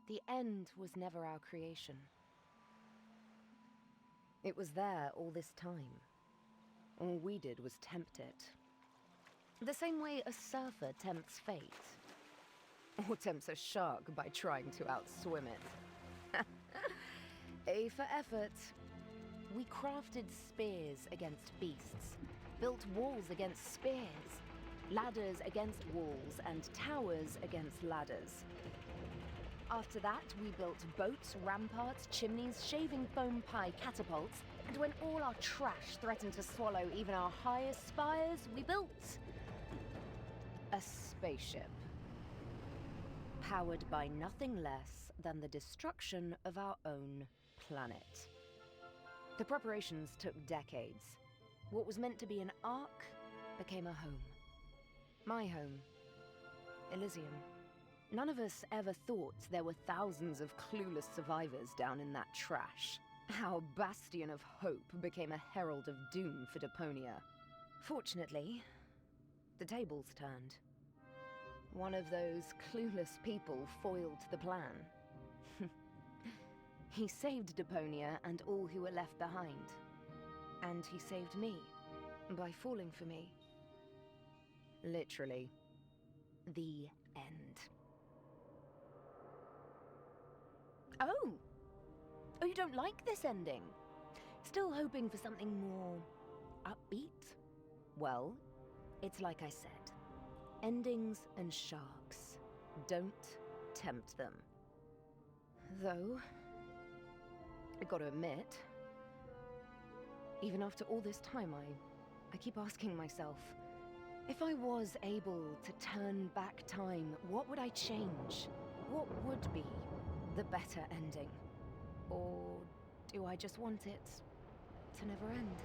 The end was never our creation. It was there all this time. All we did was tempt it. The same way a surfer tempts fate. Or tempts a shark by trying to outswim it. A for effort. We crafted spears against beasts, built walls against spears, ladders against walls, and towers against ladders. After that, we built boats, ramparts, chimneys, shaving foam pie catapults, and when all our trash threatened to swallow even our highest spires, we built a spaceship. Powered by nothing less than the destruction of our own planet. The preparations took decades. What was meant to be an ark became a home. My home. Elysium. None of us ever thought there were thousands of clueless survivors down in that trash. Our bastion of hope became a herald of doom for Deponia. Fortunately, the tables turned. One of those clueless people foiled the plan. He saved Deponia and all who were left behind. And he saved me by falling for me. Literally, the end. Oh! Oh, you don't like this ending? Still hoping for something more upbeat? Well, it's like I said. Endings and sharks. Don't tempt them. Though, I gotta admit, even after all this time, I keep asking myself, if I was able to turn back time, what would I change? What would be the better ending? Or do I just want it to never end?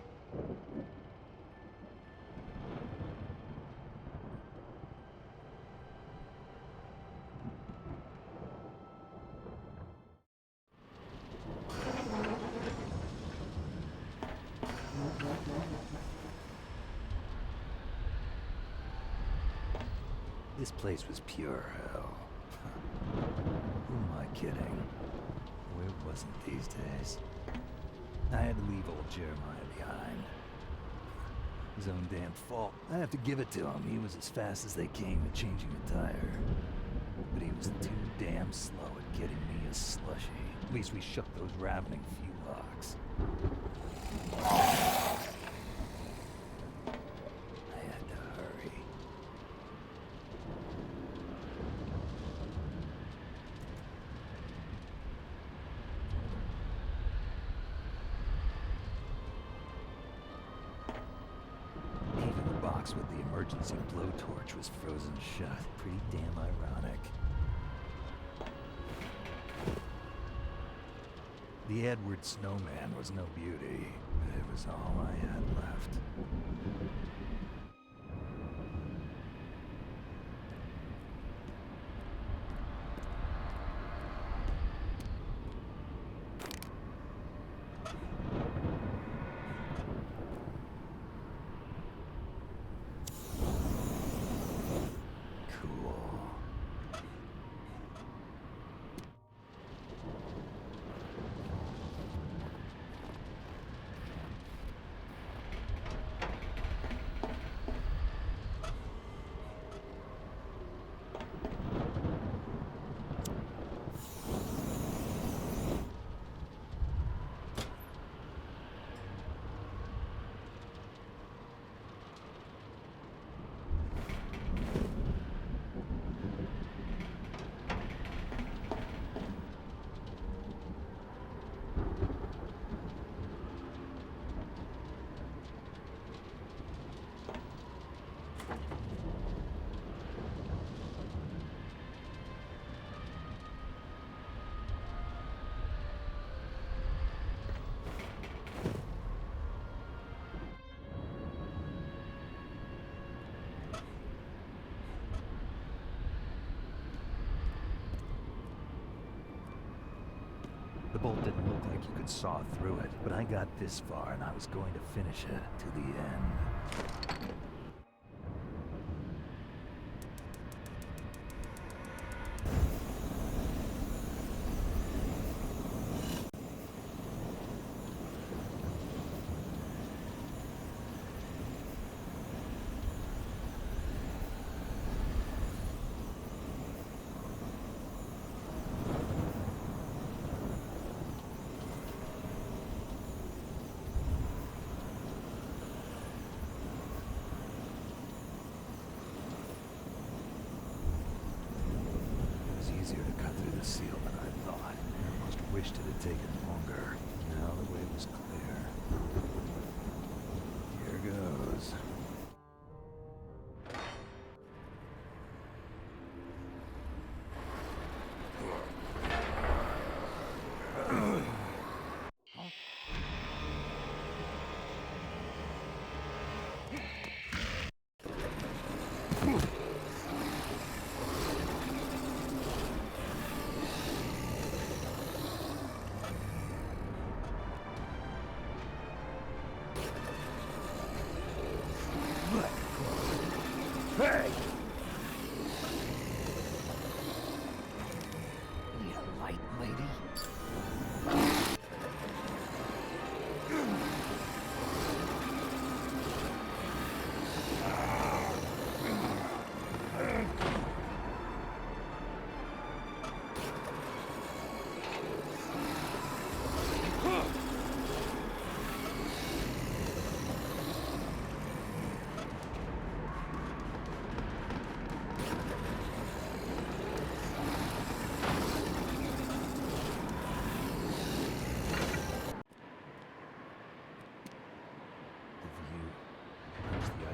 This place was pure hell. Who am I kidding? Where wasn't these days? I had to leave old Jeremiah behind. His own damn fault. I have to give it to him. He was as fast as they came at changing the tire. But he was too damn slow at getting me a slushie. At least we shook those ravening few locks. With the emergency blowtorch was frozen shut. Pretty damn ironic. The Edward Snowman was no beauty, but it was all I had left. The bolt didn't look like you could saw through it, but I got this far and I was going to finish it to the end. concealed than I thought. I almost wished it had taken longer. Now the way was clear. Here goes. Hey! You light lady?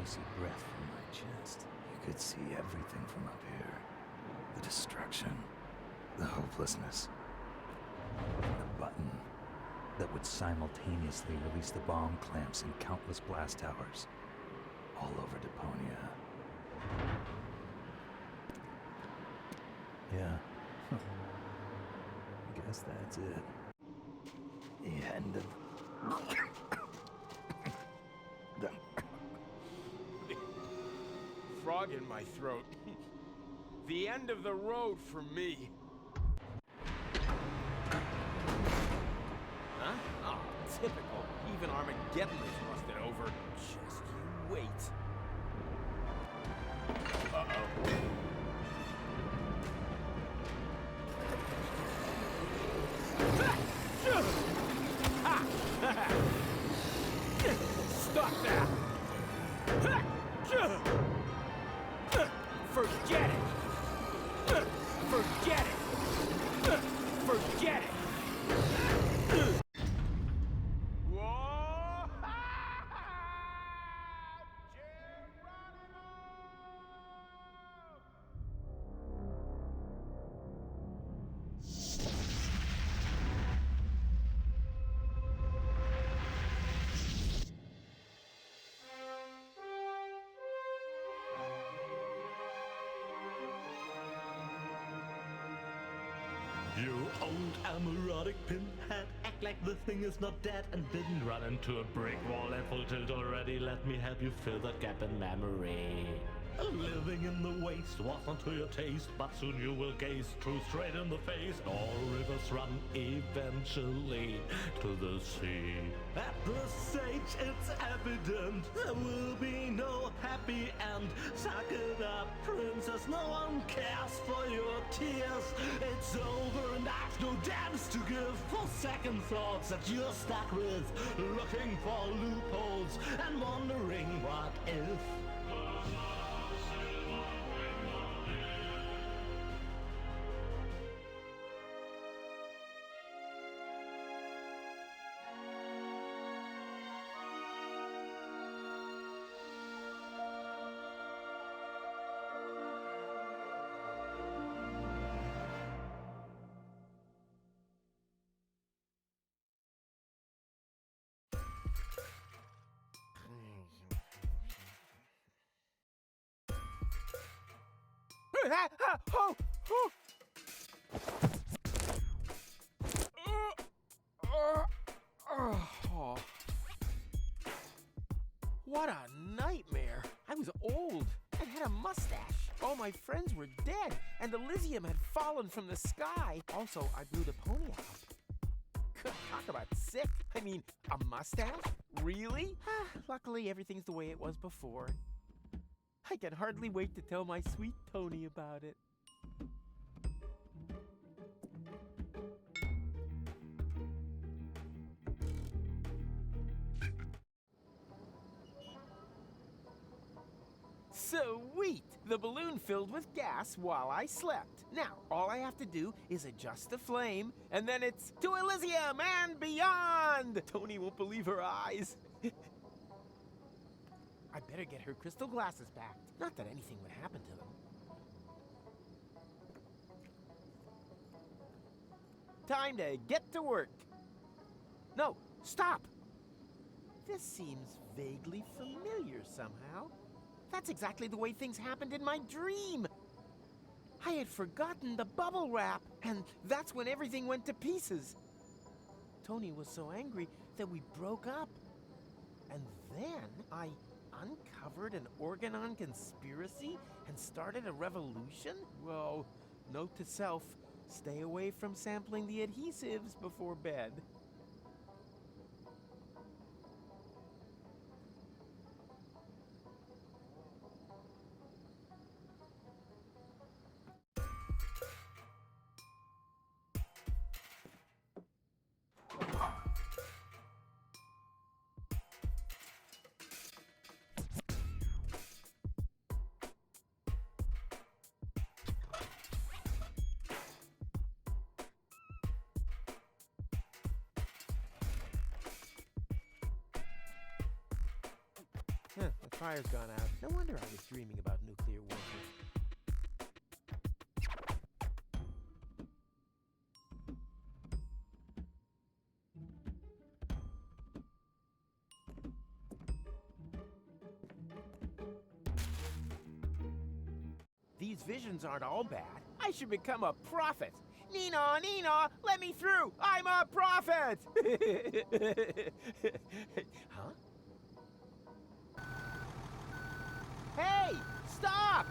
Icy breath from my chest. You could see everything from up here. The destruction, the hopelessness, and the button that would simultaneously release the bomb clamps in countless blast towers all over Deponia. Yeah. I guess that's it. The end of... Frog in my throat. The end of the road for me. Huh? Oh, typical. Even Armageddon is rusted over. Just you wait. Uh-oh. Stop that! Forget it! Forget it! Forget it! Whoa! You old amorotic pinhead, act like the thing is not dead and didn't run into a brick wall at full tilt already. Let me help you fill that gap in memory. Living in the waste was not to your taste, but soon you will gaze truth straight in the face. All rivers run eventually to the sea. At this stage it's evident there will be no happy end. Suck it up, princess, no one cares for your tears. It's over and I've no damns to give for second thoughts that you're stuck with, looking for loopholes and wondering what if. What a nightmare! I was old. I had a mustache. All my friends were dead, and Elysium had fallen from the sky. Also, I blew Deponia up. Talk about sick. I mean, a mustache? Really? Luckily, everything's the way it was before. I can hardly wait to tell my sweet Tony about it. Sweet! The balloon filled with gas while I slept. Now, all I have to do is adjust the flame, and then it's to Elysium and beyond! Tony won't believe her eyes. I better get her crystal glasses back. Not that anything would happen to them. Time to get to work. No, stop! This seems vaguely familiar somehow. That's exactly the way things happened in my dream. I had forgotten the bubble wrap, and that's when everything went to pieces. Tony was so angry that we broke up. And then I uncovered an Organon conspiracy and started a revolution? Well, note to self, stay away from sampling the adhesives before bed. The fire's gone out. No wonder I was dreaming about nuclear warfare. These visions aren't all bad. I should become a prophet. Nina, Nina, let me through! I'm a prophet! Huh? Hey! Stop!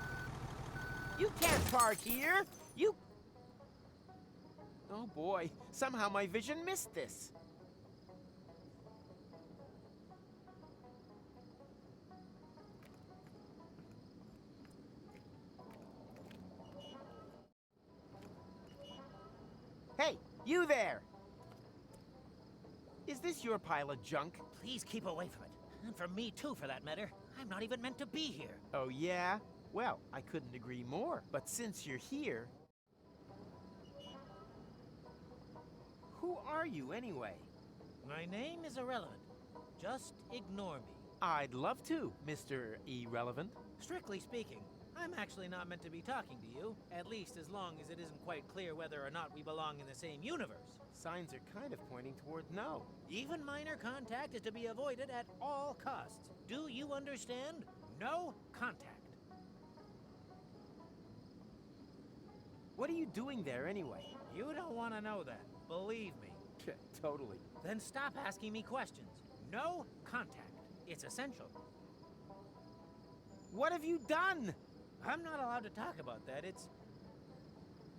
You can't park here! You... Oh boy, somehow my vision missed this. Hey, you there! Is this your pile of junk? Please keep away from it. And from me too, for that matter. I'm not even meant to be here. Oh, yeah? Well, I couldn't agree more. But since you're here... Who are you, anyway? My name is irrelevant. Just ignore me. I'd love to, Mr. Irrelevant. Strictly speaking, I'm actually not meant to be talking to you, at least as long as it isn't quite clear whether or not we belong in the same universe. Signs are kind of pointing toward no. Even minor contact is to be avoided at all costs. Do you understand? No contact. What are you doing there, anyway? You don't want to know that. Believe me. Totally. Then stop asking me questions. No contact. It's essential. What have you done? I'm not allowed to talk about that. It's...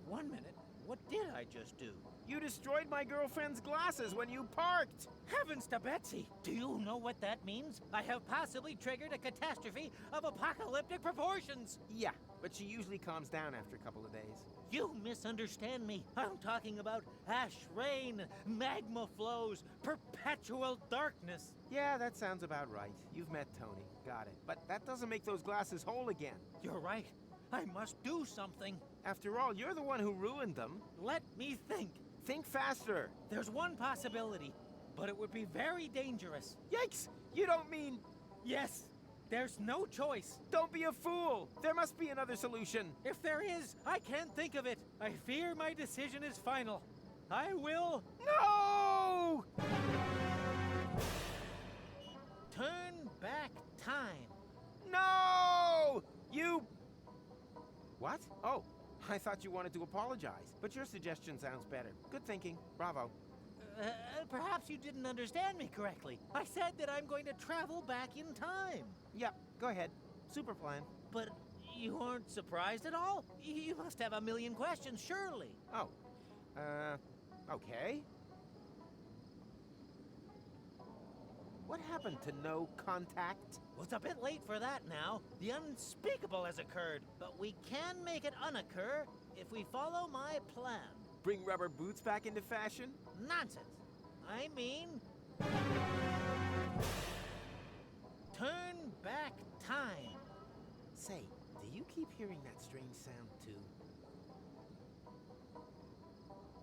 1 minute. What did I just do? You destroyed my girlfriend's glasses when you parked! Heavens to Betsy! Do you know what that means? I have possibly triggered a catastrophe of apocalyptic proportions! Yeah, but she usually calms down after a couple of days. You misunderstand me. I'm talking about ash rain, magma flows, perpetual darkness. Yeah, that sounds about right. You've met Tony. Got it. But that doesn't make those glasses whole again. You're right. I must do something. After all, you're the one who ruined them. Let me think. Think faster. There's one possibility, but it would be very dangerous. Yikes! You don't mean... Yes, there's no choice. Don't be a fool! There must be another solution. If there is, I can't think of it. I fear my decision is final. I will... No! Turn back time. No! You... What? Oh, I thought you wanted to apologize, but your suggestion sounds better. Good thinking. Bravo. Perhaps you didn't understand me correctly. I said that I'm going to travel back in time. Yep, go ahead. Super plan. But you aren't surprised at all? You must have a million questions, surely. Oh, okay. What happened to no contact? Well, it's a bit late for that now. The unspeakable has occurred, but we can make it unoccur if we follow my plan. Bring rubber boots back into fashion? Nonsense. I mean... turn back time. Say, keep hearing that strange sound, too.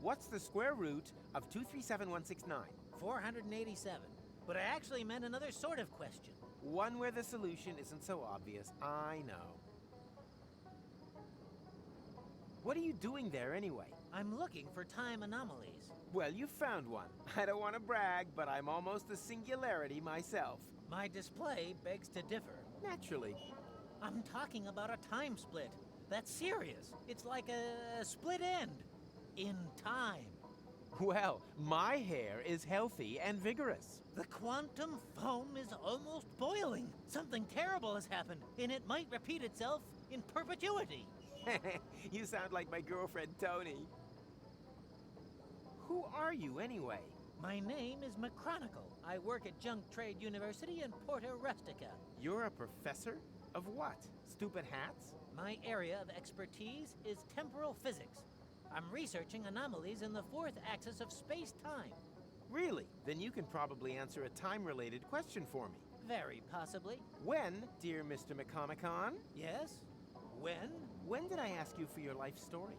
What's the square root of 237169? 487. But I actually meant another sort of question. One where the solution isn't so obvious, I know. What are you doing there, anyway? I'm looking for time anomalies. Well, you found one. I don't want to brag, but I'm almost a singularity myself. My display begs to differ. Naturally. I'm talking about a time split. That's serious. It's like a split end. In time. Well, my hair is healthy and vigorous. The quantum foam is almost boiling. Something terrible has happened, and it might repeat itself in perpetuity. You sound like my girlfriend, Tony. Who are you, anyway? My name is McChronicle. I work at Junk Trade University in Porta Rustica. You're a professor? Of what? Stupid hats? My area of expertise is temporal physics. I'm researching anomalies in the fourth axis of space-time. Really? Then you can probably answer a time-related question for me. Very possibly. When, dear Mr. McComicon? Yes? When? When did I ask you for your life story?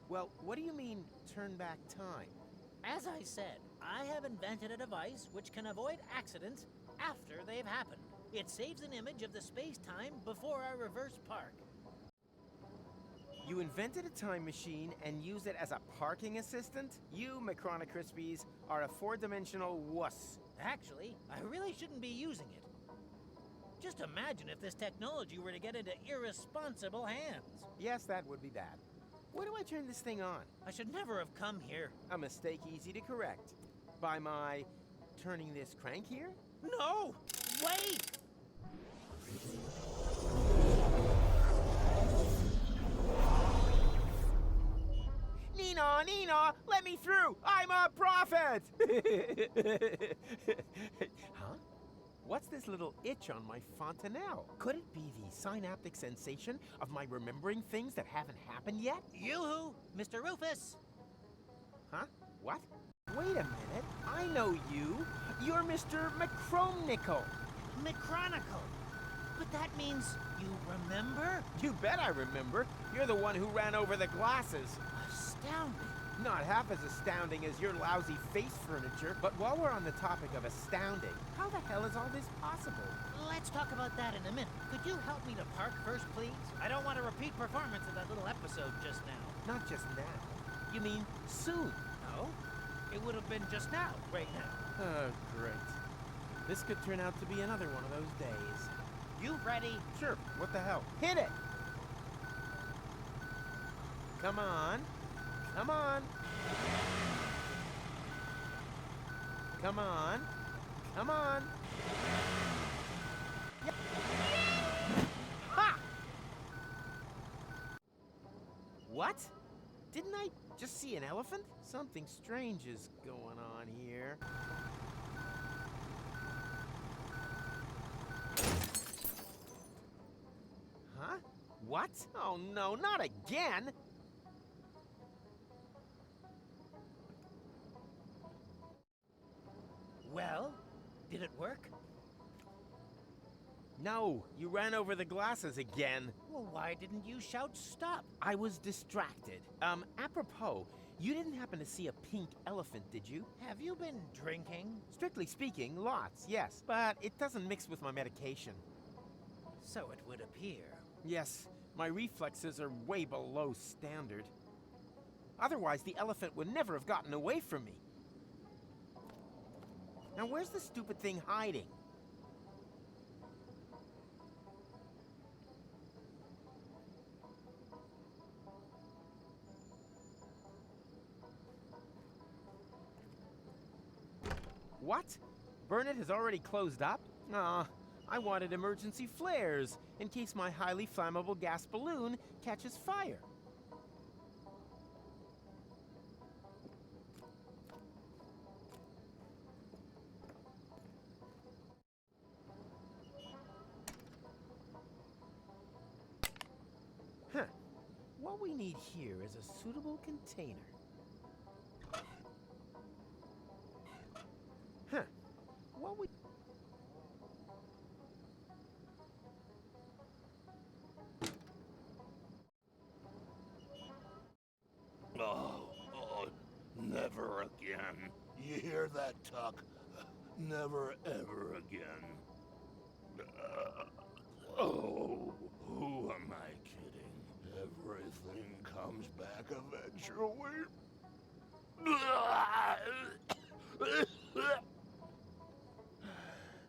Well, what do you mean, turn back time? As I said, I have invented a device which can avoid accidents after they've happened. It saves an image of the space-time before I reverse park. You invented a time machine and use it as a parking assistant? You, Macrona Crispies, are a four-dimensional wuss. Actually, I really shouldn't be using it. Just imagine if this technology were to get into irresponsible hands. Yes, that would be bad. Where do I turn this thing on? I should never have come here. A mistake easy to correct. By my turning this crank here? No! Wait! Nina, let me through! I'm a prophet! Huh? What's this little itch on my fontanelle? Could it be the synaptic sensation of my remembering things that haven't happened yet? Yoo-hoo! Mr. Rufus! Huh? What? Wait a minute. I know you. You're Mr. McChronicle. McChronicle! But that means you remember? You bet I remember. You're the one who ran over the glasses. Astounding. Not half as astounding as your lousy face furniture, but while we're on the topic of astounding, how the hell is all this possible? Let's talk about that in a minute. Could you help me to park first, please? I don't want a repeat performance of that little episode just now. Not just now. You mean soon? No, it would have been just now, right now. Oh, great. This could turn out to be another one of those days. You ready? Sure, what the hell? Hit it! Come on. Come on. Come on. Come on. Yeah. Ha! What? Didn't I just see an elephant? Something strange is going on here. Huh? What? Oh no, not again! Well, did it work? No, you ran over the glasses again. Well, why didn't you shout stop? I was distracted. Apropos, you didn't happen to see a pink elephant, did you? Have you been drinking? Strictly speaking, lots, yes. But it doesn't mix with my medication. So it would appear. Yes, my reflexes are way below standard. Otherwise, the elephant would never have gotten away from me. Now, where's the stupid thing hiding? What? Burnett has already closed up? Aw, I wanted emergency flares in case my highly flammable gas balloon catches fire. Huh. What we need here is a suitable container. Huh. What we... again. You hear that, Tuck? Never ever again. Oh, who am I kidding? Everything comes back eventually.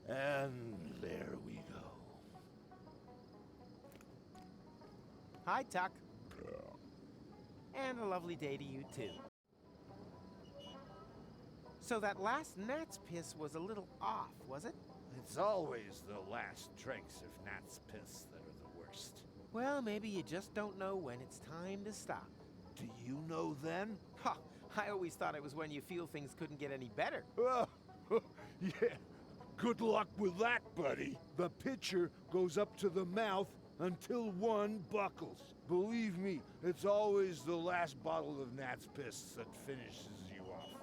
And there we go. Hi, Tuck. And a lovely day to you, too. So that last gnat's piss was a little off, was it? It's always the last drinks of gnat's piss that are the worst. Well, maybe you just don't know when it's time to stop. Do you know then? Ha! I always thought it was when you feel things couldn't get any better. Yeah. Good luck with that, buddy. The pitcher goes up to the mouth until one buckles. Believe me, it's always the last bottle of gnat's piss that finishes you off.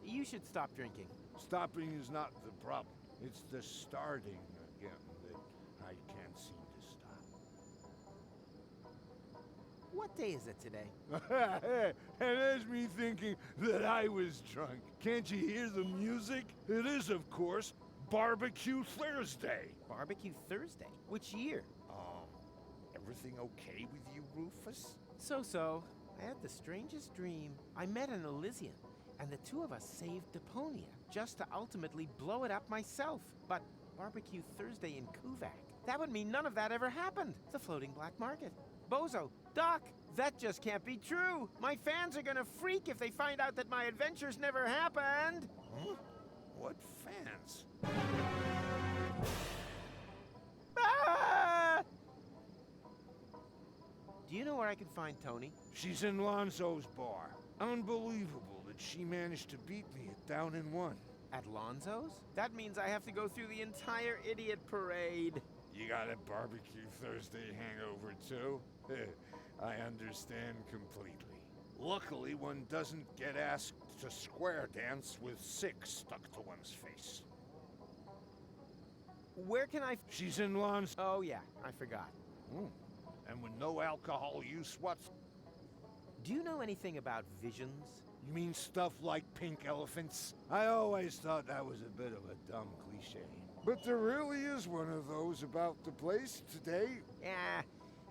You should stop drinking. Stopping is not the problem. It's the starting again that I can't seem to stop. What day is it today? And there's me thinking that I was drunk. Can't you hear the music? It is, of course, Barbecue Thursday. Barbecue Thursday? Which year? Everything okay with you, Rufus? So. I had the strangest dream. I met an Elysian, and the two of us saved Deponia, just to ultimately blow it up myself. But Barbecue Thursday in Kuvak, that would mean none of that ever happened. The floating black market. Bozo, Doc, that just can't be true. My fans are gonna freak if they find out that my adventures never happened. Huh? What fans? Ah! Do you know where I can find Tony? She's in Lonzo's bar. Unbelievable that she managed to beat me at Down in One. At Lonzo's? That means I have to go through the entire idiot parade. You got a Barbecue Thursday hangover, too? I understand completely. Luckily, one doesn't get asked to square dance with 6 stuck to one's face. Where can I... She's in Lonzo. Oh, yeah, I forgot. And with no alcohol use what's... Do you know anything about visions? You mean stuff like pink elephants? I always thought that was a bit of a dumb cliche. But there really is one of those about the place today. Yeah,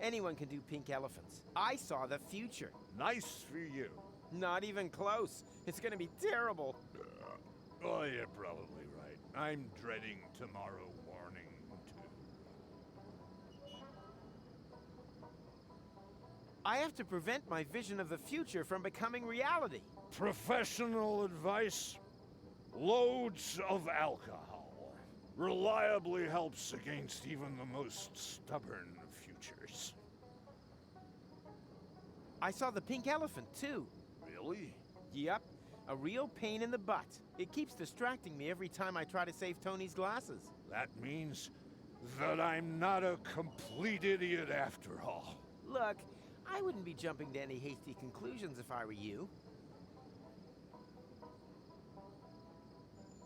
anyone can do pink elephants. I saw the future. Nice for you. Not even close. It's gonna be terrible. Oh, you're probably right. I'm dreading tomorrow morning, too. I have to prevent my vision of the future from becoming reality. Professional advice: loads of alcohol. Reliably helps against even the most stubborn of futures. I saw the pink elephant, too. Really? Yep, a real pain in the butt. It keeps distracting me every time I try to save Tony's glasses. That means that I'm not a complete idiot after all. Look, I wouldn't be jumping to any hasty conclusions if I were you.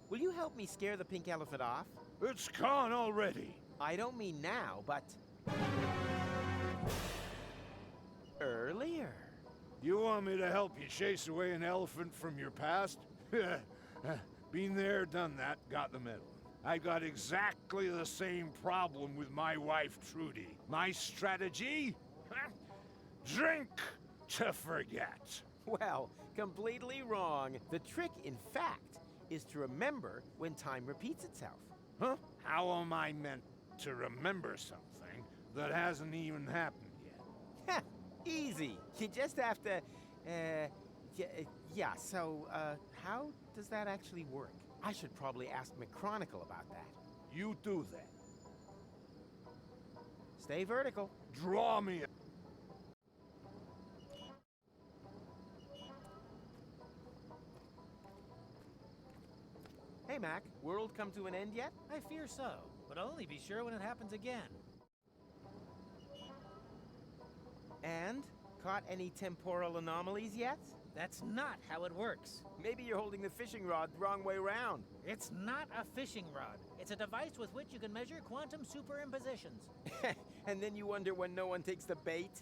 Will you help me scare the pink elephant off? It's gone already. I don't mean now, but... earlier. You want me to help you chase away an elephant from your past? Been there, done that, got the medal. I got exactly the same problem with my wife, Trudy. My strategy? Drink to forget. Well, completely wrong. The trick, in fact, is to remember when time repeats itself. Huh? How am I meant to remember something that hasn't even happened yet? Easy. You just have to, yeah, so, how does that actually work? I should probably ask McChronicle about that. You do that. Stay vertical. Draw me a... Hey, Mac, world come to an end yet? I fear so, but I'll only be sure when it happens again. And? Caught any temporal anomalies yet? That's not how it works. Maybe you're holding the fishing rod the wrong way around. It's not a fishing rod. It's a device with which you can measure quantum superimpositions. And then you wonder when no one takes the bait?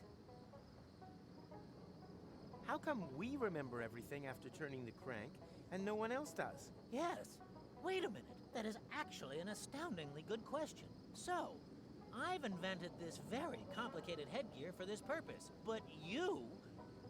How come we remember everything after turning the crank, and no one else does? Yes. Wait a minute. That is actually an astoundingly good question. So, I've invented this very complicated headgear for this purpose, but you...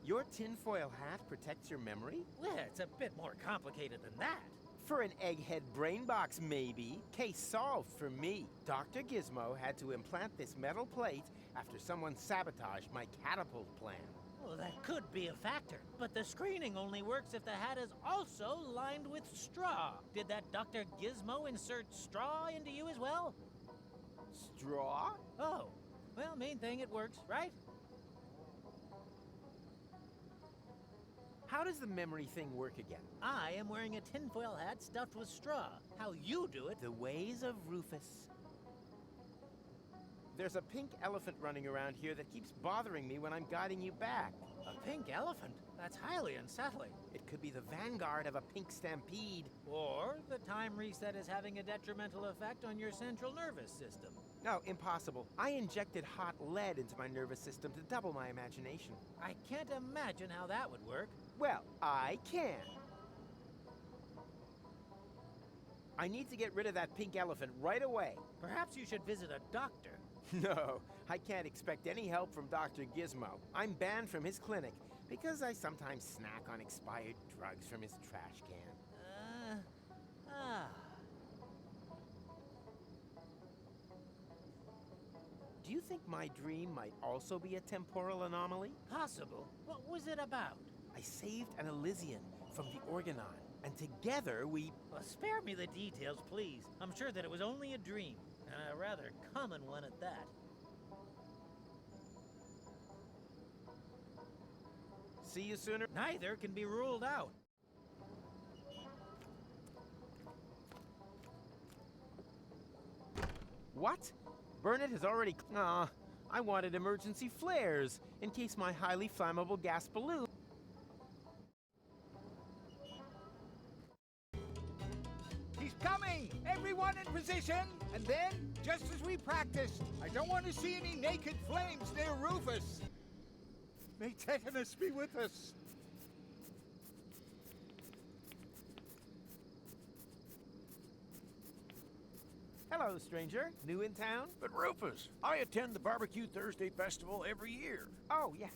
Your tinfoil hat protects your memory? Well, it's a bit more complicated than that. For an egghead brain box, maybe. Case solved for me. Dr. Gizmo had to implant this metal plate after someone sabotaged my catapult plan. Well, that could be a factor, but the screening only works if the hat is also lined with straw. Did that Dr. Gizmo insert straw into you as well? Straw? Oh, well, main thing, it works, right? How does the memory thing work again? I am wearing a tinfoil hat stuffed with straw. How you do it... The ways of Rufus. There's a pink elephant running around here that keeps bothering me when I'm guiding you back. A pink elephant? That's highly unsettling. It could be the vanguard of a pink stampede. Or the time reset is having a detrimental effect on your central nervous system. No, impossible. I injected hot lead into my nervous system to double my imagination. I can't imagine how that would work. Well, I can. I need to get rid of that pink elephant right away. Perhaps you should visit a doctor. No, I can't expect any help from Dr. Gizmo. I'm banned from his clinic because I sometimes snack on expired drugs from his trash can. Do you think my dream might also be a temporal anomaly? Possible. What was it about? I saved an Elysian from the Organon, and together we... Well, spare me the details, please. I'm sure that it was only a dream, and a rather common one at that. See you sooner? Neither can be ruled out. What? Burnett has already... I wanted emergency flares in case my highly flammable gas balloon... He's coming! Everyone in position! And then, just as we practiced, I don't want to see any naked flames near Rufus. May tetanus be with us. Hello, stranger. New in town? But Rufus, I attend the Barbecue Thursday Festival every year. Oh, yeah.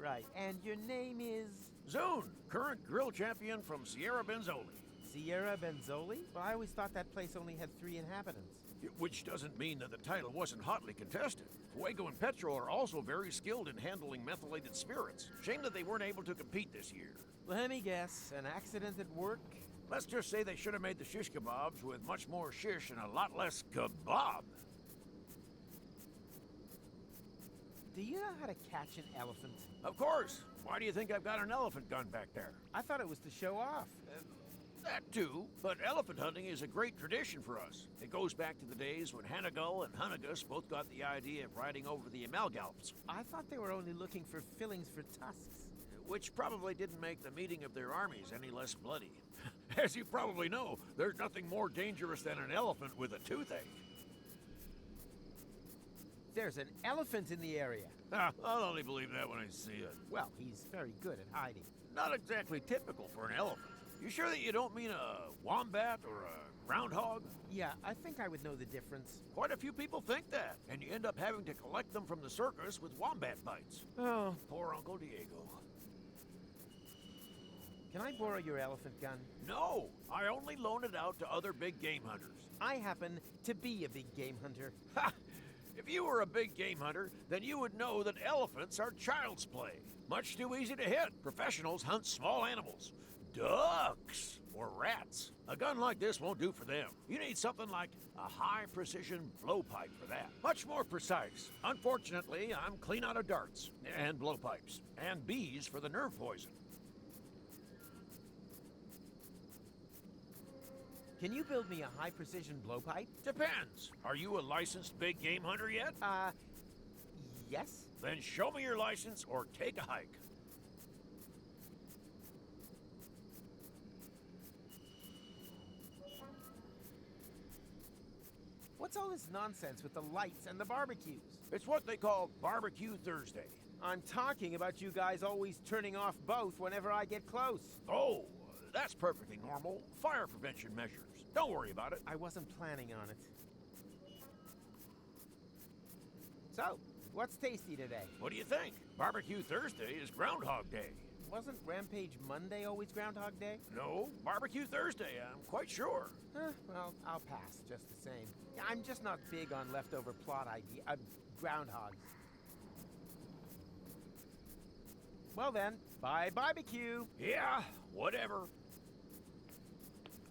Right. And your name is... Zune, current grill champion from Sierra Benzoli. Sierra Benzoli? Well, I always thought that place only had 3 inhabitants. Which doesn't mean that the title wasn't hotly contested. Fuego and Petro are also very skilled in handling methylated spirits. Shame that they weren't able to compete this year. Let me guess. An accident at work? Let's just say they should have made the shish kebabs with much more shish and a lot less kebab. Do you know how to catch an elephant? Of course. Why do you think I've got an elephant gun back there? I thought it was to show off. That too, but elephant hunting is a great tradition for us. It goes back to the days when Hanagal and Hunagus both got the idea of riding over the Amalgalps. I thought they were only looking for fillings for tusks. Which probably didn't make the meeting of their armies any less bloody. As you probably know, there's nothing more dangerous than an elephant with a toothache. There's an elephant in the area. I'll only believe that when I see it. Well, he's very good at hiding. Not exactly typical for an elephant. You sure that you don't mean a wombat or a groundhog? Yeah, I think I would know the difference. Quite a few people think that, and you end up having to collect them from the circus with wombat bites. Oh. Poor Uncle Diego. Can I borrow your elephant gun? No, I only loan it out to other big game hunters. I happen to be a big game hunter. Ha! If you were a big game hunter, then you would know that elephants are child's play. Much too easy to hit. Professionals hunt small animals. Ducks or rats. A gun like this won't do for them. You need something like a high-precision blowpipe for that. Much more precise. Unfortunately, I'm clean out of darts and blowpipes and bees for the nerve poison. Can you build me a high-precision blowpipe? Depends. Are you a licensed big game hunter yet? Yes. Then show me your license or take a hike. What's all this nonsense with the lights and the barbecues? It's what they call Barbecue Thursday. I'm talking about you guys always turning off both whenever I get close. Oh, that's perfectly normal. Fire prevention measures. Don't worry about it. I wasn't planning on it. So, what's tasty today? What do you think? Barbecue Thursday is Groundhog Day. Wasn't Rampage Monday always Groundhog Day? No, Barbecue Thursday, I'm quite sure. Well, I'll pass just the same. I'm just not big on leftover plot groundhogs. Well then, bye barbecue. Yeah, whatever.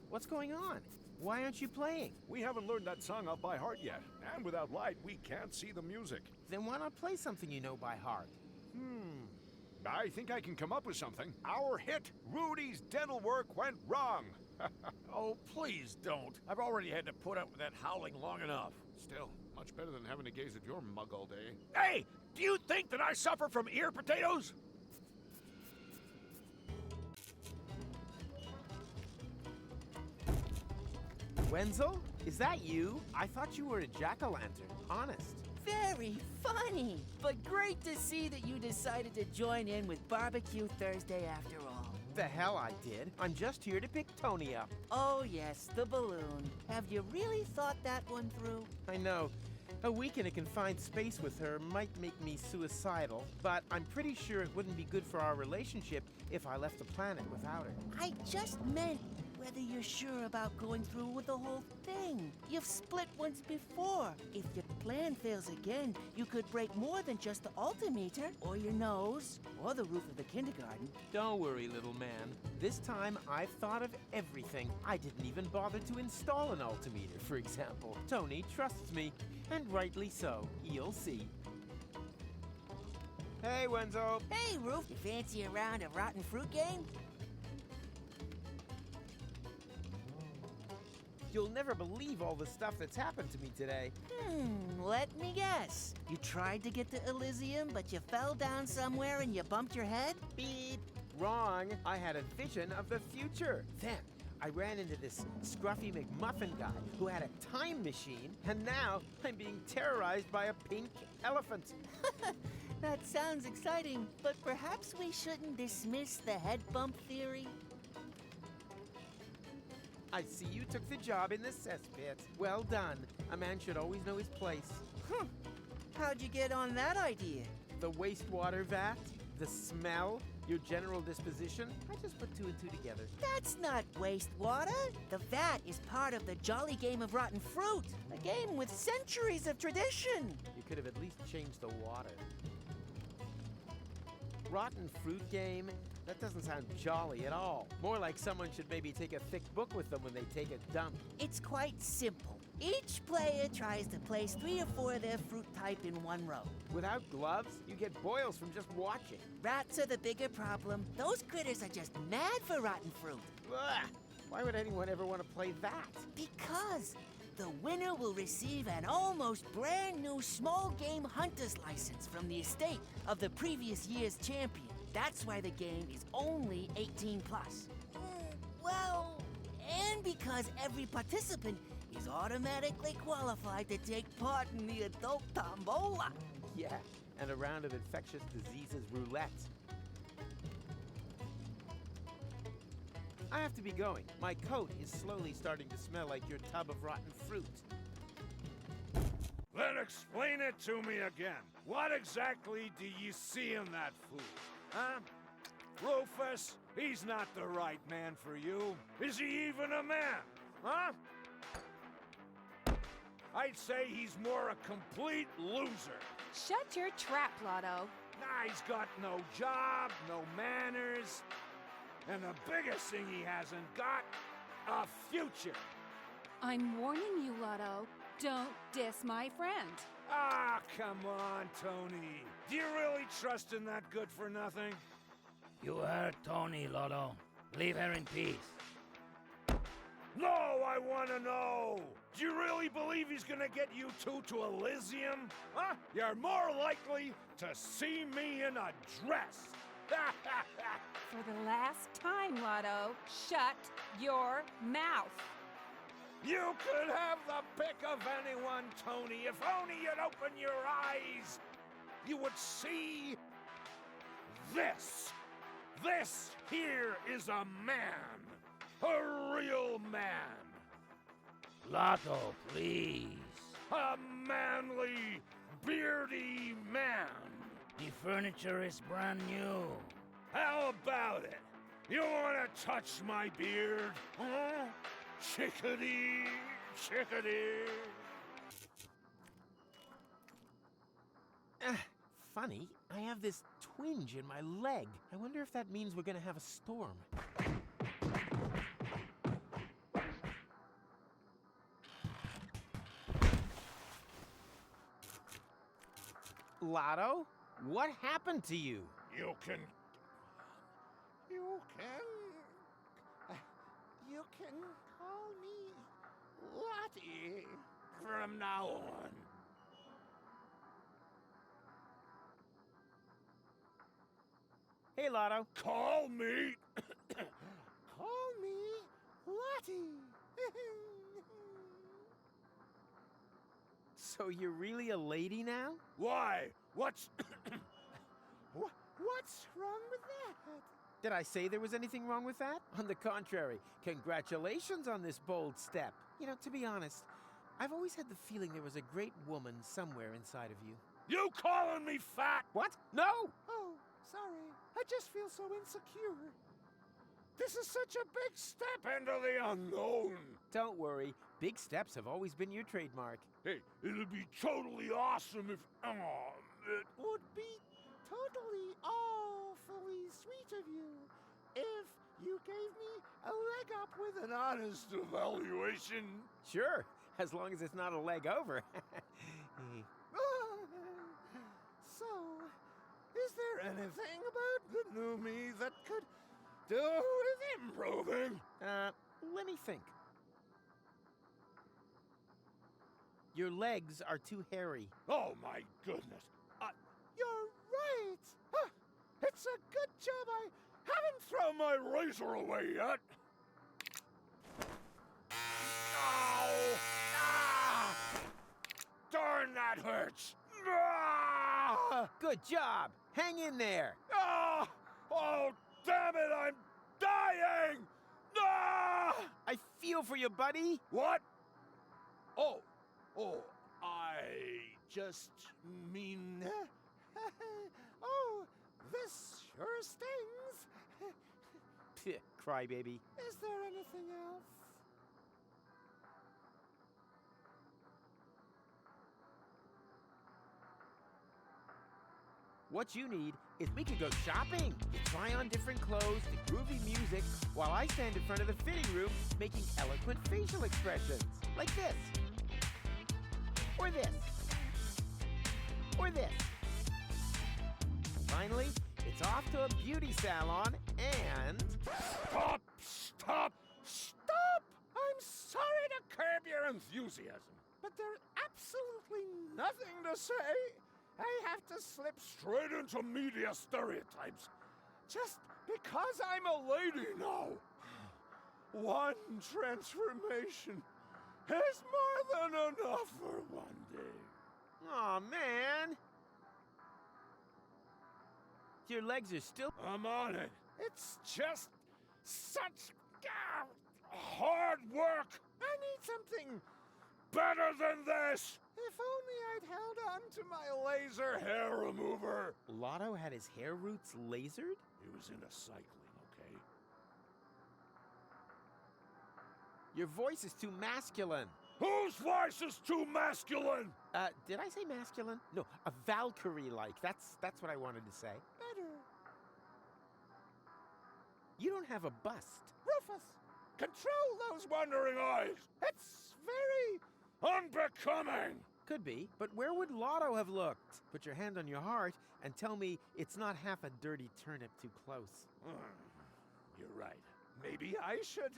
What's going on? Why aren't you playing? We haven't learned that song off by heart yet, and without light, we can't see the music. Then why not play something you know by heart? I think I can come up with something. Our hit, Rudy's Dental Work, went wrong. Oh, please don't. I've already had to put up with that howling long enough. Still, much better than having to gaze at your mug all day. Hey, do you think that I suffer from ear potatoes? Wenzel? Is that you? I thought you were a jack-o'-lantern. Honest. Very funny, but great to see that you decided to join in with Barbecue Thursday after all. The hell I did. I'm just here to pick Tony up. Oh yes, the balloon. Have you really thought that one through? I know. A week in a confined space with her might make me suicidal, but I'm pretty sure it wouldn't be good for our relationship if I left the planet without her. I just meant whether you're sure about going through with the whole thing. You've split once before. If your plan fails again, you could break more than just the altimeter, or your nose, or the roof of the kindergarten. Don't worry, little man. This time I've thought of everything. I didn't even bother to install an altimeter, for example. Tony trusts me, and rightly so. You'll see. Hey, Wenzel. Hey, Roof, you fancy a round of rotten fruit game? You'll never believe all the stuff that's happened to me today. Let me guess. You tried to get to Elysium, but you fell down somewhere and you bumped your head? Beep. Wrong. I had a vision of the future. Then I ran into this scruffy McMuffin guy who had a time machine, and now I'm being terrorized by a pink elephant. That sounds exciting, but perhaps we shouldn't dismiss the head bump theory? I see you took the job in the cesspit. Well done. A man should always know his place. How'd you get on that idea? The wastewater vat, the smell, your general disposition. I just put two and two together. That's not wastewater. The vat is part of the jolly game of rotten fruit. A game with centuries of tradition. You could have at least changed the water. Rotten fruit game? That doesn't sound jolly at all. More like someone should maybe take a thick book with them when they take a dump. It's quite simple. Each player tries to place 3 or 4 of their fruit type in one row. Without gloves, you get boils from just watching. Rats are the bigger problem. Those critters are just mad for rotten fruit. Ugh. Why would anyone ever want to play that? Because the winner will receive an almost brand new small game hunter's license from the estate of the previous year's champion. That's why the game is only 18 plus. Well, and because every participant is automatically qualified to take part in the adult tombola. Yeah, and a round of infectious diseases roulette. I have to be going. My coat is slowly starting to smell like your tub of rotten fruit. Then explain it to me again. What exactly do you see in that food? Huh? Rufus, he's not the right man for you. Is he even a man? Huh? I'd say he's more a complete loser. Shut your trap, Lotto. Nah, he's got no job, no manners, and the biggest thing he hasn't got, a future. I'm warning you, Lotto. Don't diss my friend. Ah, come on, Tony. Do you really trust in that good-for-nothing? You heard Tony, Lotto. Leave her in peace. No, I want to know. Do you really believe he's gonna get you two to Elysium? Huh? You're more likely to see me in a dress. For the last time, Lotto, shut your mouth. You could have the pick of anyone, Tony. If only you'd open your eyes, you would see This here is a man. A real man. Lotto, please. A manly, beardy man. The furniture is brand new. How about it? You wanna touch my beard? Huh? Chickadee, chickadee. Funny, I have this twinge in my leg. I wonder if that means we're gonna have a storm. Lotto, what happened to you? You can call me Lottie from now on. Hey, Lotto. Call me Lottie. So you're really a lady now? Why? What's wrong with that? Did I say there was anything wrong with that? On the contrary, congratulations on this bold step. You know, to be honest, I've always had the feeling there was a great woman somewhere inside of you. You calling me fat? What? No! Oh, sorry. I just feel so insecure. This is such a big step into the unknown. Don't worry. Big steps have always been your trademark. Hey, it'd be totally awesome if... it would be totally awfully sweet of you if you gave me a leg up with an honest evaluation. Sure, as long as it's not a leg over. So, is there anything about the new me that could do with improving? Let me think. Your legs are too hairy. Oh my goodness. You're right. Huh. It's a good job I haven't thrown my razor away yet. Ow! Ah! Darn, that hurts. Ah! Good job. Hang in there. Ah! Oh, damn it, I'm dying! Ah! I feel for you, buddy. What? Oh, I just mean... oh, this sure stings. Crybaby. Is there anything else? What you need is we could go shopping. You try on different clothes to groovy music while I stand in front of the fitting room making eloquent facial expressions. Like this. Or this. Or this. Finally, it's off to a beauty salon and... Stop! I'm sorry to curb your enthusiasm, but there's absolutely nothing to say. I have to slip straight into media stereotypes just because I'm a lady now. One transformation is more than enough for one day. Aw, man. Your legs are still... I'm on it. It's just such hard work. I need something better than this. If only I'd held on to my laser hair remover. Lotto had his hair roots lasered? He was into cycling, okay? Your voice is too masculine. Whose voice is too masculine? Did I say masculine? No, a Valkyrie-like. That's what I wanted to say. Better. You don't have a bust. Rufus, control those wandering eyes. It's very unbecoming. Could be, but where would Lotto have looked? Put your hand on your heart and tell me it's not half a dirty turnip too close. You're right. Maybe I should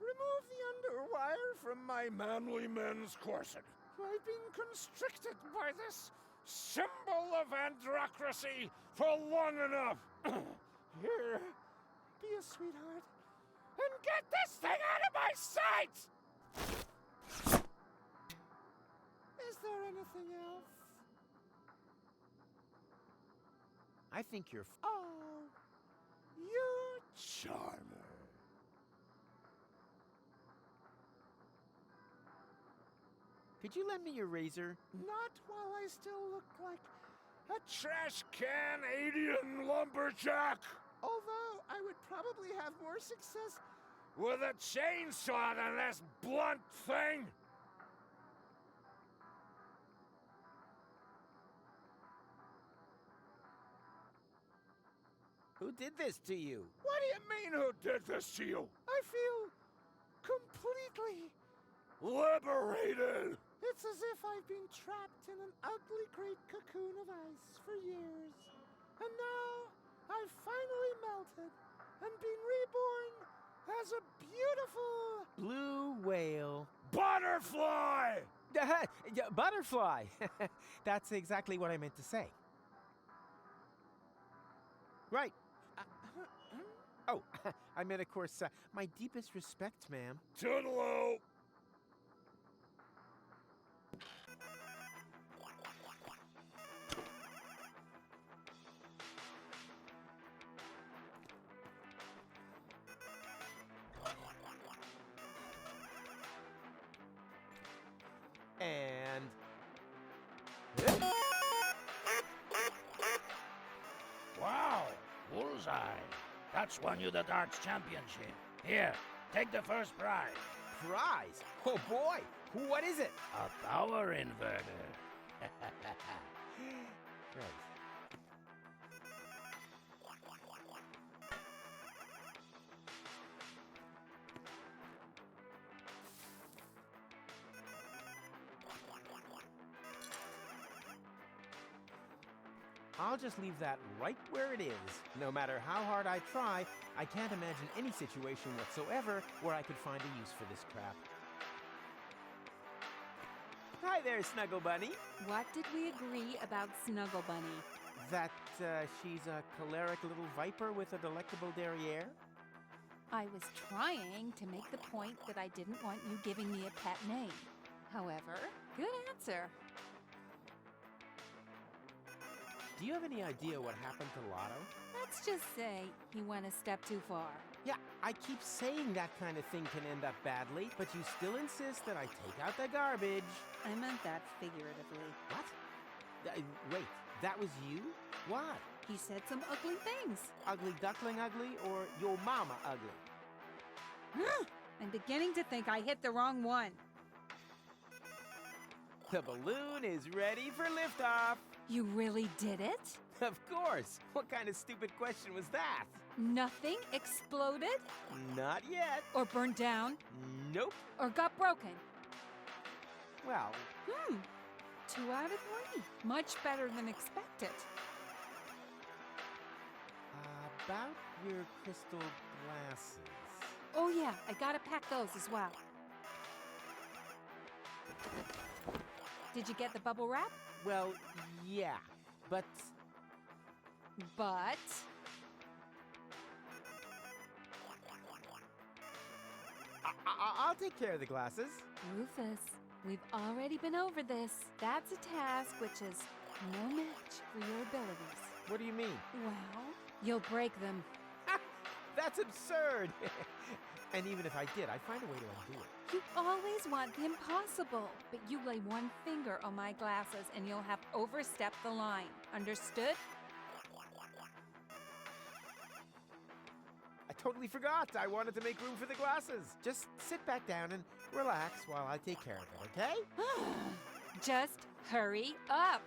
remove the underwire from my manly men's corset. I've been constricted by this symbol of androcracy for long enough. Here, be a sweetheart and get this thing out of my sight! Is there anything else? I think you're... Oh. charmer. Could you lend me your razor? Not while I still look like a trash can alien lumberjack. Although I would probably have more success with a chainsaw than this blunt thing. Who did this to you? What do you mean, who did this to you? I feel completely liberated. It's as if I've been trapped in an ugly great cocoon of ice for years. And now I've finally melted and been reborn as a beautiful... Blue whale. Butterfly! Butterfly! That's exactly what I meant to say. Right. Oh, I meant, of course, my deepest respect, ma'am. Toodaloo! And... Wow, bullseye. That's won you the darts championship. Here, take the first prize. Prize? Oh boy! What is it? A power inverter. Right. I'll just leave that right where it is. No matter how hard I try, I can't imagine any situation whatsoever where I could find a use for this crap. Hi there, Snuggle Bunny. What did we agree about Snuggle Bunny? That she's a choleric little viper with a delectable derriere? I was trying to make the point that I didn't want you giving me a pet name. However, good answer. Do you have any idea what happened to Lotto? Let's just say he went a step too far. Yeah, I keep saying that kind of thing can end up badly, but you still insist that I take out the garbage. I meant that figuratively. What? Wait, that was you? Why? He said some ugly things. Ugly duckling ugly or your mama ugly? I'm beginning to think I hit the wrong one. The balloon is ready for liftoff. You really did it? Of course. What kind of stupid question was that? Nothing exploded? Not yet. Or burned down? Nope. Or got broken? Well... 2 out of 3. Much better than expected. About your crystal glasses. Oh yeah, I gotta pack those as well. Did you get the bubble wrap? Well, yeah, but... But... I'll take care of the glasses. Rufus, we've already been over this. That's a task which is no match for your abilities. What do you mean? Well, you'll break them. That's absurd! And even if I did, I'd find a way to undo it. You always want the impossible, but you lay one finger on my glasses and you'll have overstepped the line. Understood? I totally forgot. I wanted to make room for the glasses. Just sit back down and relax while I take care of it, okay? Just hurry up.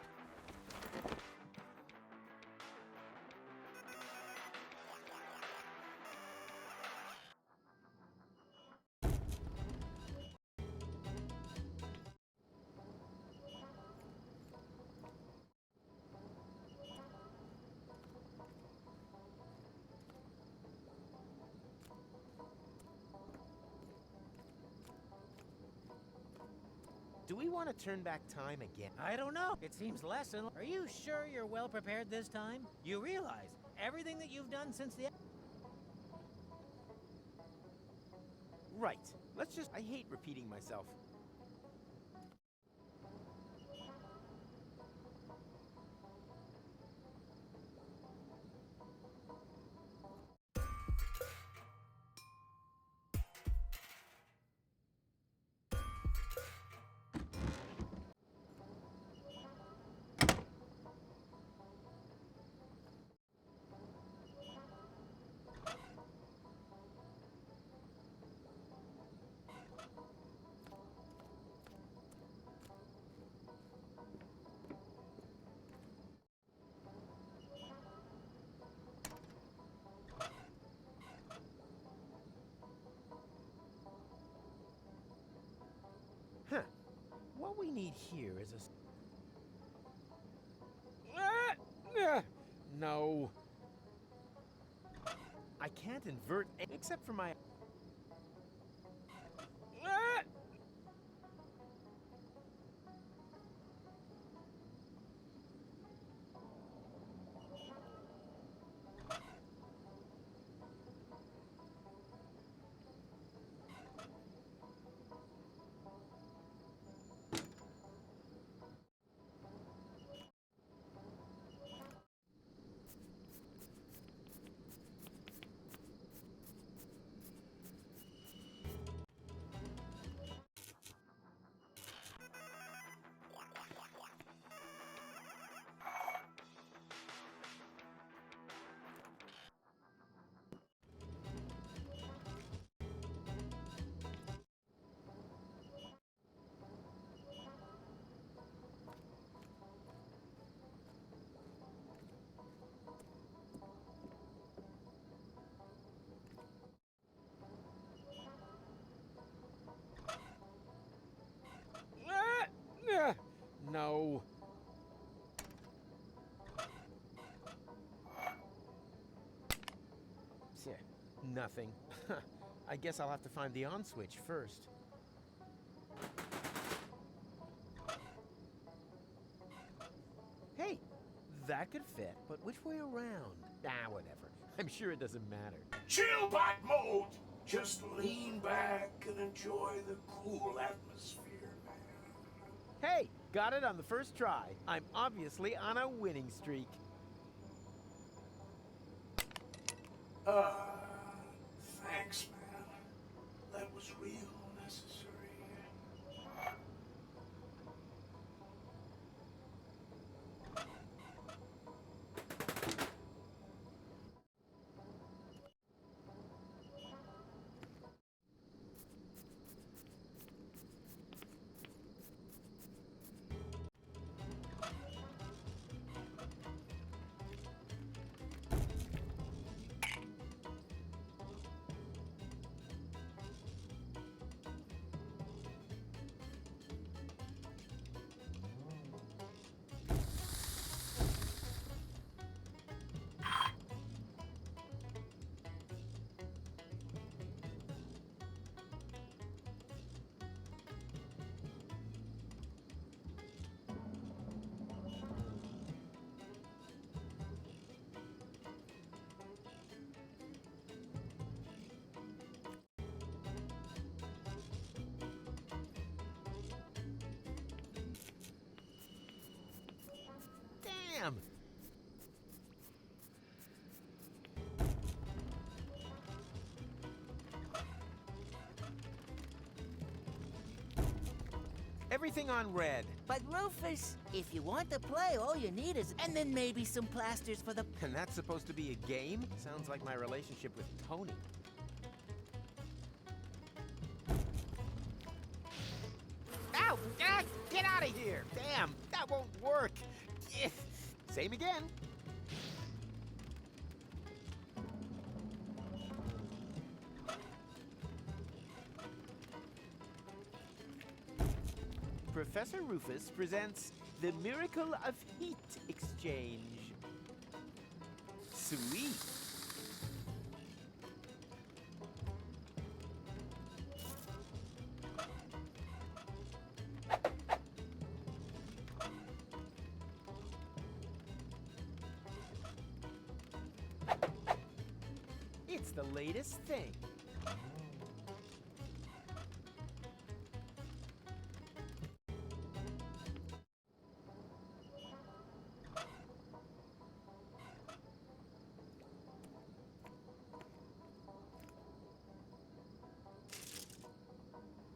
Do we want to turn back time again? I don't know. It seems less than... Are you sure you're well prepared this time? You realize everything that you've done since the... Right. Let's just... I hate repeating myself. Huh. What we need here is a... No. I can't invert except for my... No. Nothing. I guess I'll have to find the on switch first. Hey, that could fit, but which way around? Whatever. I'm sure it doesn't matter. Chill back mode! Just lean back and enjoy the cool atmosphere, man. Hey, got it on the first try. I'm obviously on a winning streak. Thanks, man. That was real necessary. Damn! Everything on red. But Rufus, if you want to play, all you need is... And then maybe some plasters for the... And that's supposed to be a game? Sounds like my relationship with Tony. Ow! Ah, get out of here! Damn, that won't work. Same again. Professor Rufus presents the miracle of heat exchange. Sweet. It's the latest thing.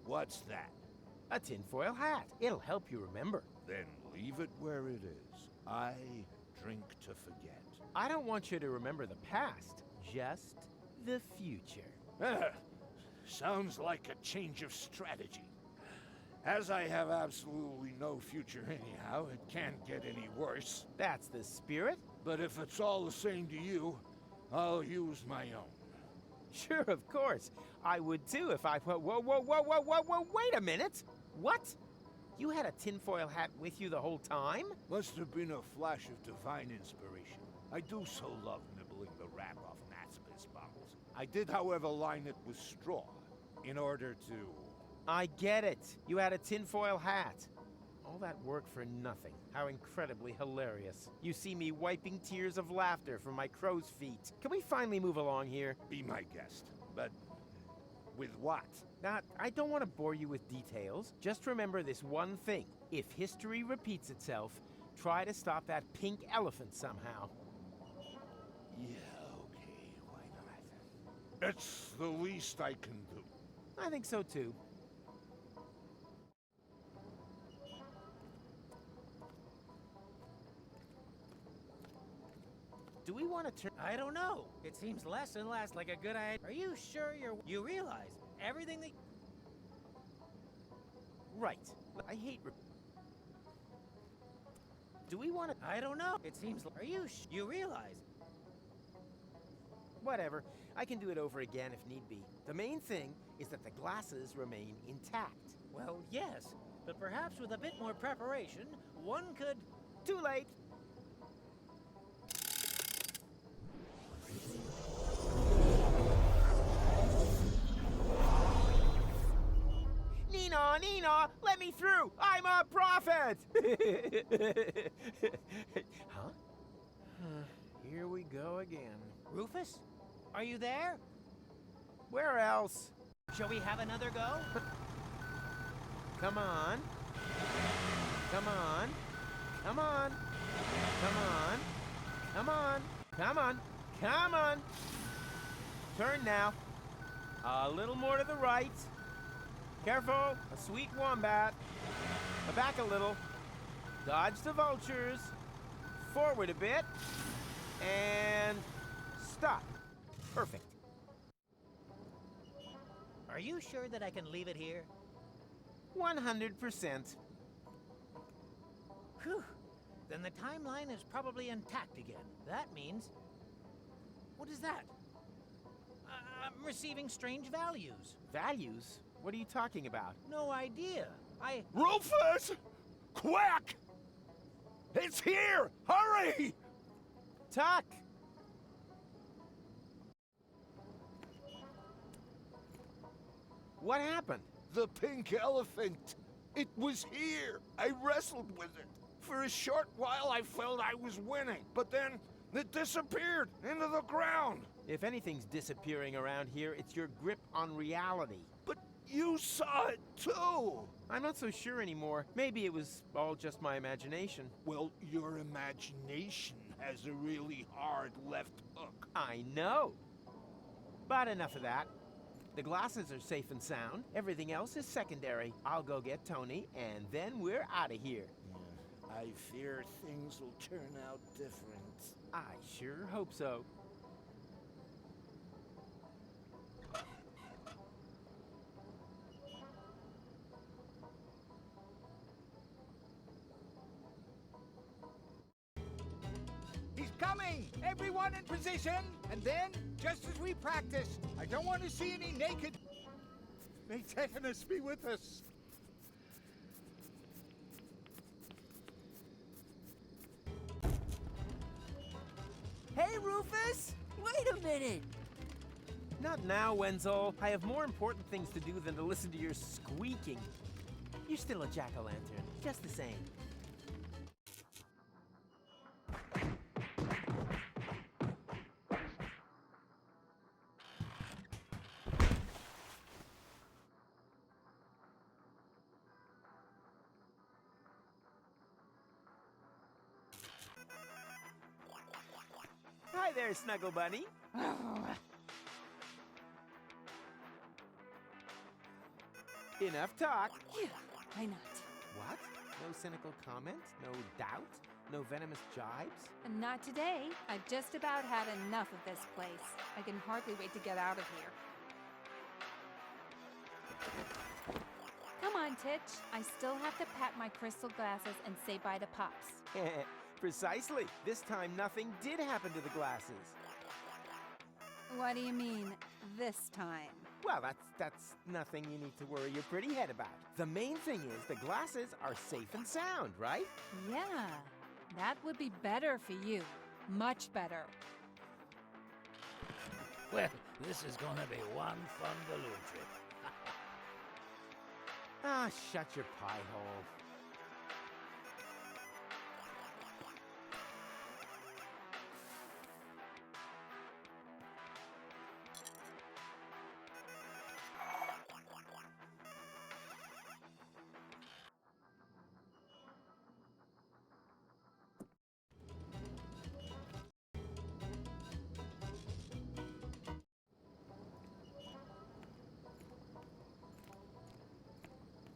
What's that? A tinfoil hat. It'll help you remember. Then leave it where it is. I drink to forget. I don't want you to remember the past, just the future. Sounds like a change of strategy. As I have absolutely no future anyhow, it can't get any worse. That's the spirit. But if it's all the same to you, I'll use my own. Sure, of course. I would too if I... Whoa, wait a minute! What? You had a tinfoil hat with you the whole time? Must have been a flash of divine inspiration. I do so love nibbling the wrap off Natspis bottles. I did, however, line it with straw in order to... I get it. You had a tinfoil hat. All that work for nothing. How incredibly hilarious. You see me wiping tears of laughter from my crow's feet. Can we finally move along here? Be my guest. But with what? I don't want to bore you with details. Just remember this one thing. If history repeats itself, try to stop that pink elephant somehow. Yeah, okay, why not? It's the least I can do. I think so too. Do we want to turn... I don't know. It seems less and less like a good idea. Are you sure you realize everything that... Right. I hate... Do we want to... I don't know. It seems... Are you realize... Whatever. I can do it over again if need be. The main thing is that the glasses remain intact. Well, yes. But perhaps with a bit more preparation, one could... Too late. Nina, let me through! I'm a prophet! Huh? Here we go again. Rufus? Are you there? Where else? Shall we have another go? Come on. Come on. Come on. Come on. Come on. Come on. Come on. Turn now. A little more to the right. Careful, a sweet wombat. Back a little. Dodge the vultures. Forward a bit. And stop. Perfect. Are you sure that I can leave it here? 100%. Whew. Then the timeline is probably intact again. That means... What is that? I'm receiving strange values. Values? What are you talking about? No idea. Rufus! Quick! It's here! Hurry! Tuck! What happened? The pink elephant. It was here. I wrestled with it. For a short while, I felt I was winning. But then, it disappeared into the ground. If anything's disappearing around here, it's your grip on reality. But you saw it, too. I'm not so sure anymore. Maybe it was all just my imagination. Well, your imagination has a really hard left hook. I know. But enough of that. The glasses are safe and sound. Everything else is secondary. I'll go get Tony, and then we're out of here. I fear things will turn out different. I sure hope so. He's coming! Everyone in position! And then, just as we practiced, I don't want to see any naked... May tetanus be with us. Hey, Rufus! Wait a minute! Not now, Wenzel. I have more important things to do than to listen to your squeaking. You're still a jack-o'-lantern, just the same. Hi there, Snuggle Bunny. Enough talk. Why not? What? No cynical comment? No doubt? No venomous jibes? And not today. I've just about had enough of this place. I can hardly wait to get out of here. Come on, Titch. I still have to pat my crystal glasses and say bye to Pops. Precisely. This time nothing did happen to the glasses. What do you mean, this time? Well, that's nothing you need to worry your pretty head about. The main thing is the glasses are safe and sound, right? Yeah, that would be better for you. Much better. Well, this is gonna be one fun balloon trip. Ah, shut your pie hole.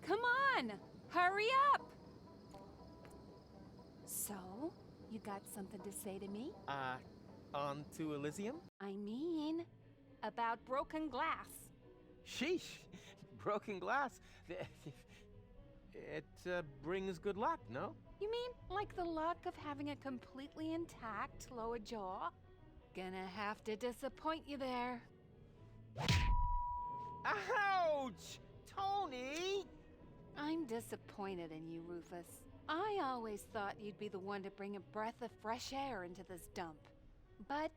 Come on, hurry up! So, you got something to say to me? On to Elysium? I mean, about broken glass. Sheesh, broken glass. It brings good luck, no? You mean like the luck of having a completely intact lower jaw? Gonna have to disappoint you there. Ouch! Tony! I'm disappointed in you, Rufus. I always thought you'd be the one to bring a breath of fresh air into this dump. But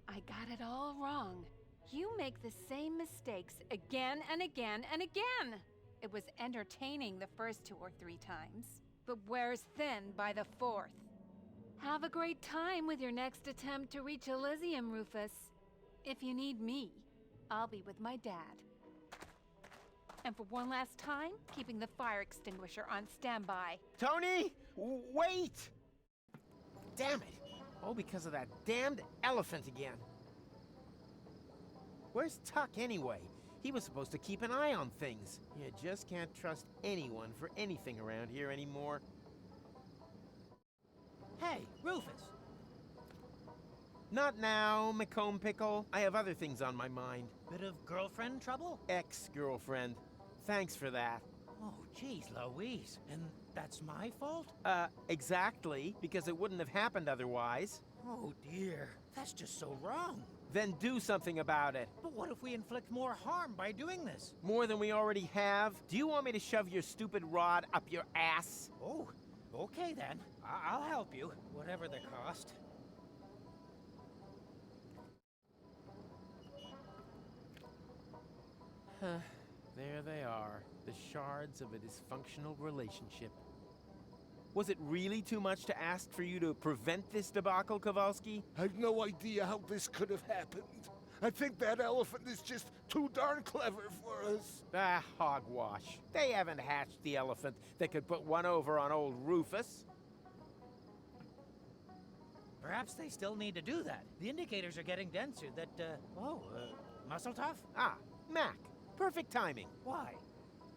I got it all wrong. You make the same mistakes again and again and again. It was entertaining the first 2 or 3 times, but wears thin by the 4th. Have a great time with your next attempt to reach Elysium, Rufus. If you need me, I'll be with my dad. And for one last time, keeping the fire extinguisher on standby. Tony! Wait! Damn it! All because of that damned elephant again. Where's Tuck anyway? He was supposed to keep an eye on things. You just can't trust anyone for anything around here anymore. Hey, Rufus. Not now, McComb Pickle. I have other things on my mind. Bit of girlfriend trouble? Ex-girlfriend. Thanks for that. Oh, geez, Louise. And that's my fault? Exactly, because it wouldn't have happened otherwise. Oh, dear. That's just so wrong. Then do something about it. But what if we inflict more harm by doing this? More than we already have? Do you want me to shove your stupid rod up your ass? Oh, okay then. I'll help you, whatever the cost. There they are, the shards of a dysfunctional relationship. Was it really too much to ask for you to prevent this debacle, Kowalski? I've no idea how this could have happened. I think that elephant is just too darn clever for us. Ah, hogwash. They haven't hatched the elephant that could put one over on old Rufus. Perhaps they still need to do that. The indicators are getting denser that, muscle tough? Ah, Mac. Perfect timing. Why?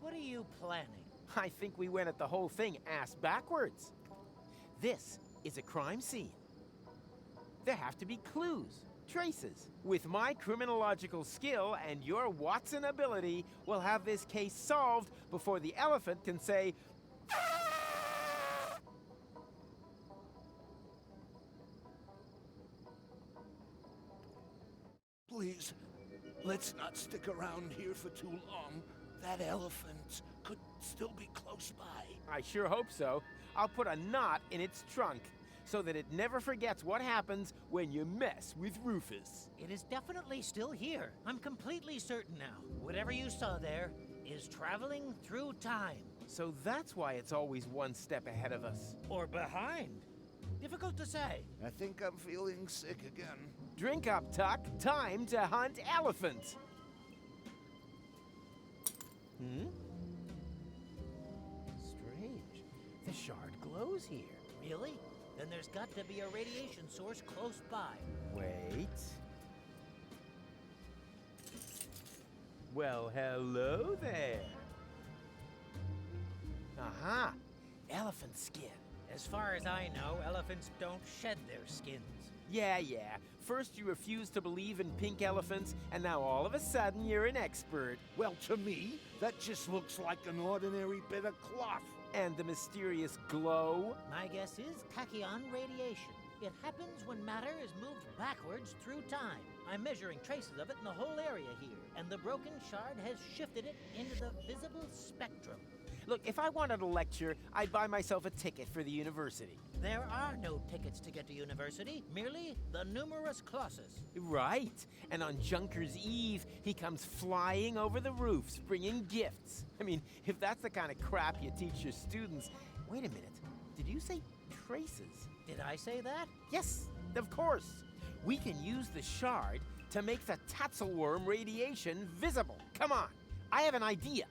What are you planning? I think we went at the whole thing ass backwards. This is a crime scene. There have to be clues, traces. With my criminological skill and your Watson ability, we'll have this case solved before the elephant can say... Please, let's not stick around here for too long. That elephant could still be close by. I sure hope so. I'll put a knot in its trunk so that it never forgets what happens when you mess with Rufus. It is definitely still here. I'm completely certain now. Whatever you saw there is traveling through time. So that's why it's always one step ahead of us. Or behind. Difficult to say. I think I'm feeling sick again. Drink up, Tuck. Time to hunt elephants. Strange. The shard glows here. Really? Then there's got to be a radiation source close by. Wait. Well, hello there. Aha! Elephant skin. As far as I know, elephants don't shed their skins. Yeah. First you refused to believe in pink elephants, and now all of a sudden you're an expert. Well, to me, that just looks like an ordinary bit of cloth. And the mysterious glow? My guess is tachyon radiation. It happens when matter is moved backwards through time. I'm measuring traces of it in the whole area here, and the broken shard has shifted it into the visible spectrum. Look, if I wanted a lecture, I'd buy myself a ticket for the university. There are no tickets to get to university, merely the numerous clauses. Right. And on Junker's Eve, he comes flying over the roofs, bringing gifts. I mean, if that's the kind of crap you teach your students... Wait a minute. Did you say traces? Did I say that? Yes, of course. We can use the shard to make the Tatzelworm radiation visible. Come on. I have an idea.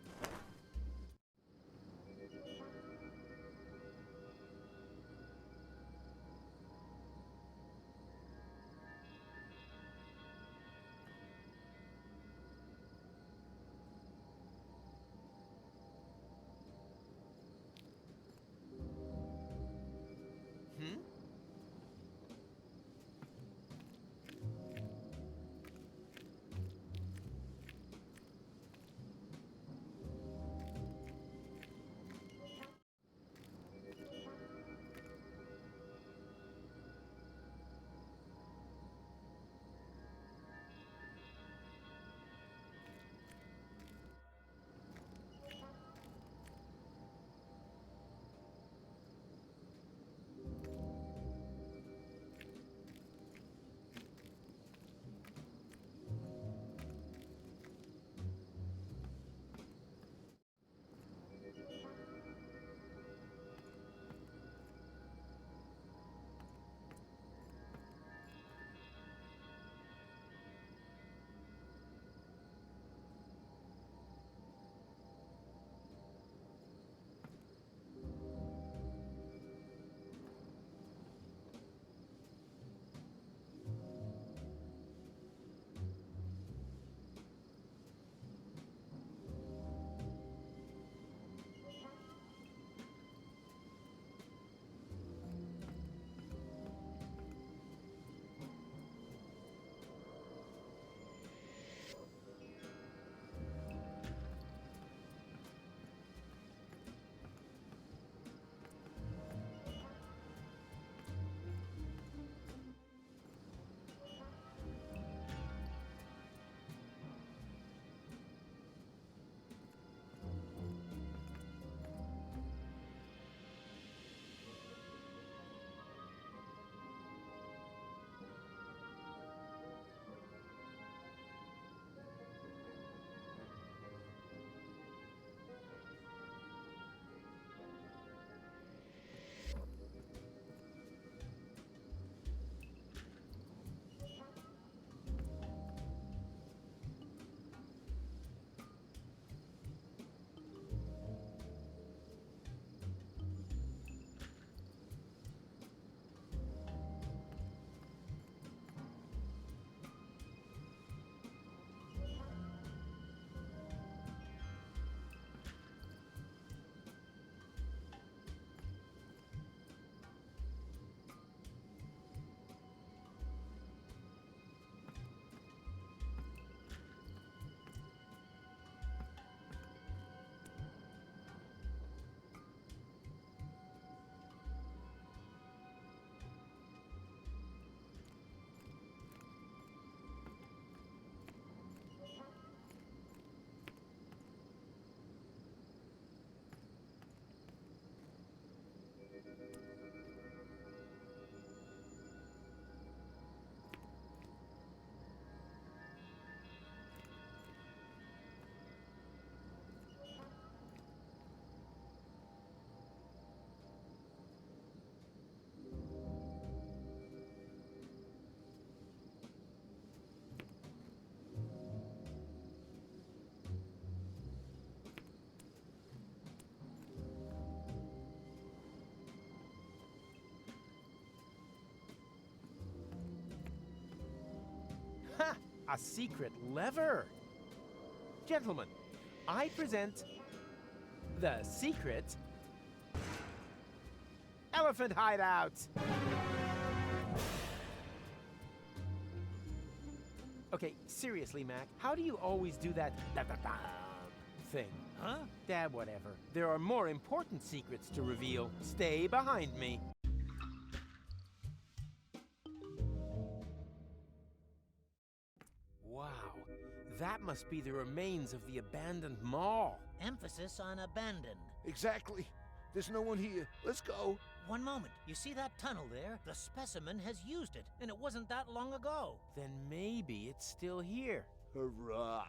A secret lever. Gentlemen, I present the secret elephant hideout. Okay, seriously, Mac, how do you always do that thing? Huh? Whatever. There are more important secrets to reveal. Stay behind me. That must be the remains of the abandoned mall. Emphasis on abandoned. Exactly. There's no one here. Let's go. One moment. You see that tunnel there? The specimen has used it, and it wasn't that long ago. Then maybe it's still here. Hurrah.